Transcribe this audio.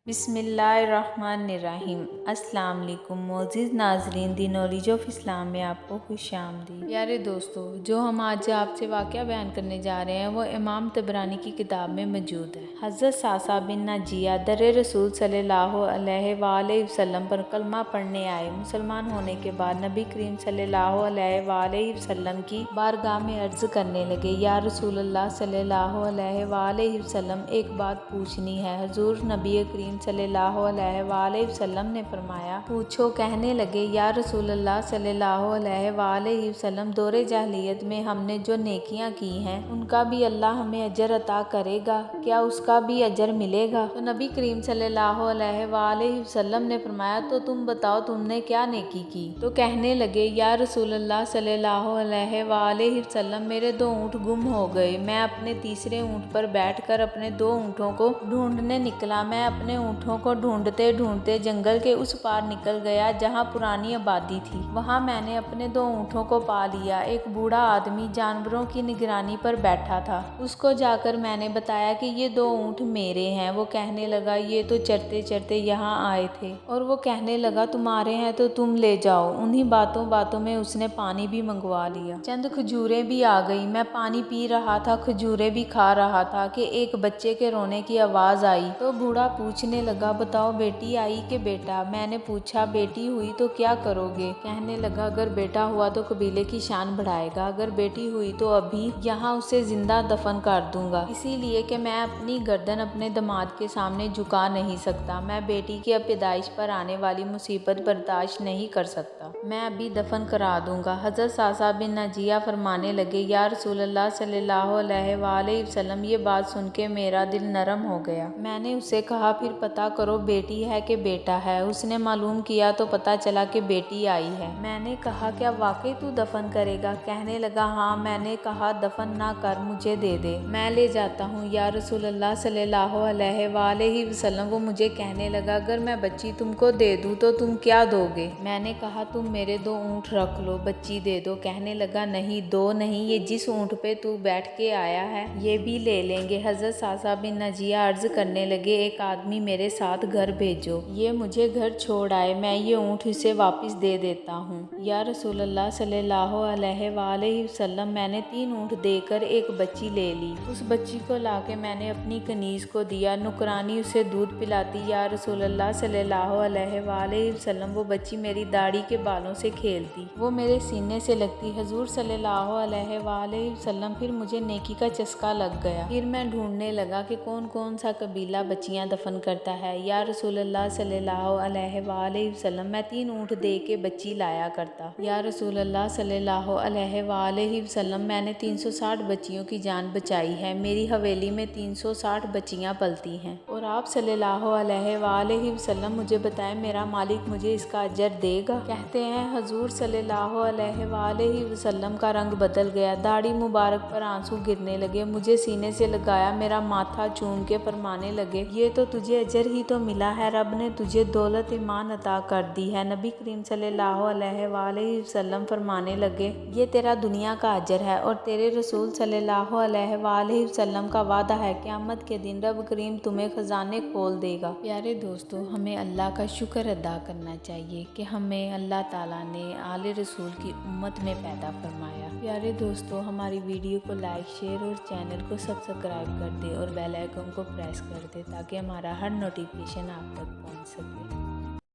بسم اللہ الرحمن الرحیم۔ السلام علیکم معزز ناظرین، دی نالج آف اسلام میں آپ کو خوش آمدید۔ پیارے دوستو، جو ہم آج آپ سے واقعہ بیان کرنے جا رہے ہیں وہ امام طبرانی کی کتاب میں موجود ہے۔ حضرت صعصع بن ناجیہ در رسول صلی اللہ علیہ وآلہ وسلم پر کلمہ پڑھنے آئے۔ مسلمان ہونے کے بعد نبی کریم صلی اللہ علیہ وآلہ وسلم کی بارگاہ میں عرض کرنے لگے، یا رسول اللہ صلی اللہ علیہ وآلہ وسلم، ایک بات پوچھنی ہے۔ حضور نبی کریم صلی اللہ علیہ وآلہ وسلم نے فرمایا، پوچھو۔ کہنے لگے، یا رسول اللہ صلی اللہ علیہ وآلہ وسلم، دور جاہلیت میں ہم نے جو نیکیاں کی ہیں ان کا بھی اللہ ہمیں اجر عطا کرے گا؟ کیا اس کا بھی اجر ملے گا؟ تو نبی کریم صلی اللہ علیہ وآلہ وسلم نے فرمایا، تو تم بتاؤ تم نے کیا نیکی کی؟ تو کہنے لگے، یا رسول اللہ صلی اللہ علیہ وآلہ وسلم، میرے 2 اونٹ گم ہو گئے۔ میں اپنے تیسرے اونٹ پر بیٹھ کر اپنے 2 اونٹوں کو ڈھونڈنے نکلا۔ میں اپنے اونٹوں کو ڈھونڈتے ڈھونڈتے جنگل کے اس پار نکل گیا جہاں پرانی آبادی تھی۔ وہاں میں نے اپنے 2 اونٹوں کو پا لیا۔ ایک بوڑھا آدمی جانوروں کی نگرانی پر بیٹھا تھا۔ اس کو جا کر میں نے بتایا کہ یہ 2 اونٹ میرے ہیں۔ وہ کہنے لگا، یہ تو چرتے چرتے یہاں آئے تھے۔ اور وہ کہنے لگا، تمہارے ہیں تو تم لے جاؤ۔ انہی باتوں باتوں میں اس نے پانی بھی منگوا لیا۔ چند کھجوریں بھی آ گئی۔ میں پانی پی رہا تھا، کھجوریں بھی کھا رہا تھا کہ ایک بچے کے رونے کی آواز آئی۔ تو بوڑھا پوچھنے لگا، بتاؤ بیٹی آئی کہ بیٹا؟ میں نے پوچھا، بیٹی ہوئی تو کیا کرو گے؟ کہنے لگا، اگر بیٹا ہوا تو قبیلے کی شان بڑھائے گا، اگر بیٹی ہوئی تو ابھی یہاں اسے زندہ دفن کر دوں گا، اسی لیے کہ میں اپنی گردن اپنے داماد کے سامنے جھکا نہیں سکتا۔ میں بیٹی کی پیدائش پر آنے والی مصیبت برداشت نہیں کر سکتا۔ میں ابھی دفن کرا دوں گا۔ حضرت صعصع بن ناجیہ فرمانے لگے، یا رسول اللہ صلی اللہ علیہ وآلہ وسلم، یہ بات سن کے میرا دل نرم ہو گیا۔ میں نے اسے کہا، پھر پتہ کرو بیٹی ہے کہ بیٹا ہے؟ اس نے معلوم کیا تو پتہ چلا کہ بیٹی آئی ہے۔ میں نے کہا، کیا واقعی تو دفن کرے گا؟ کہنے لگا، ہاں۔ میں نے کہا، دفن نہ کر، مجھے دے دے، میں لے جاتا ہوں۔ یا رسول اللہ صلی اللہ علیہ وآلہ وسلم، وہ مجھے کہنے لگا، اگر میں بچی تم کو دے دوں تو تم کیا دو گے؟ میں نے کہا، تم میرے 2 اونٹ رکھ لو، بچی دے دو۔ کہنے لگا، نہیں، 2 نہیں، یہ جس اونٹ پہ تو بیٹھ کے آیا ہے یہ بھی لے لیں گے۔ حضرت صعصع بن ناجیہ عرض کرنے لگے، ایک آدمی میرے ساتھ گھر بھیجو، یہ مجھے گھر چھوڑ آئے، میں یہ اونٹ اسے واپس دے دیتا ہوں۔ یا رسول اللہ صلی اللہ علیہ وآلہ وسلم، میں نے 3 اونٹ دے کر ایک بچی لے لی۔ اس بچی کو لا کے میں نے اپنی کنیز کو دیا، نوکرانی اسے دودھ پلاتی۔ یا رسول اللہ صلی اللہ علیہ وآلہ وسلم، وہ بچی میری داڑھی کے بالوں سے کھیلتی، وہ میرے سینے سے لگتی۔ حضور صلی اللہ علیہ وآلہ وسلم، پھر مجھے نیکی کا چسکا لگ گیا۔ پھر میں ڈھونڈنے لگا کہ کون کون سا قبیلہ بچیاں دفن کرتا ہے۔ یا رسول اللہ صلی اللہ علیہ وآلہ وسلم، میں 3 اونٹ دے کے بچی لایا کرتا۔ یا رسول اللہ صلی اللہ علیہ وآلہ وسلم، میں نے 360 بچیوں کی جان بچائی ہے۔ میری حویلی میں 360 بچیاں پلتی ہیں۔ اور آپ صلی اللہ علیہ وآلہ وسلم، مجھے بتائیں، میرا مالک مجھے اس کا اجر دے گا؟ کہتے ہیں حضور صلی اللہ علیہ وآلہ وسلم کا رنگ بدل گیا، داڑھی مبارک پر آنسو گرنے لگے، مجھے سینے سے لگایا، میرا ماتھا چوم کے فرمانے لگے، یہ تو تجھے اجر ہی تو ملا ہے، رب نے تجھے دولت ایمان عطا کر دی ہے۔ نبی کریم صلی اللہ علیہ وآلہ وسلم فرمانے لگے، یہ تیرا دنیا کا اجر ہے، اور تیرے رسول صلی اللہ علیہ وآلہ وسلم کا وعدہ ہے، قیامت کے دن رب کریم تمہیں خزانے کھول دے گا۔ پیارے دوستو، ہمیں اللہ کا شکر ادا کرنا چاہیے کہ ہمیں اللہ تعالیٰ نے آل رسول کی امت میں پیدا فرمایا۔ پیارے دوستو، ہماری ویڈیو کو لائک، شیئر اور چینل کو سبسکرائب کر دے اور بیل آئیکن کو پریس کر دے تاکہ ہمارا ہر نوٹیفیکیشن آپ تک پہنچ سکے۔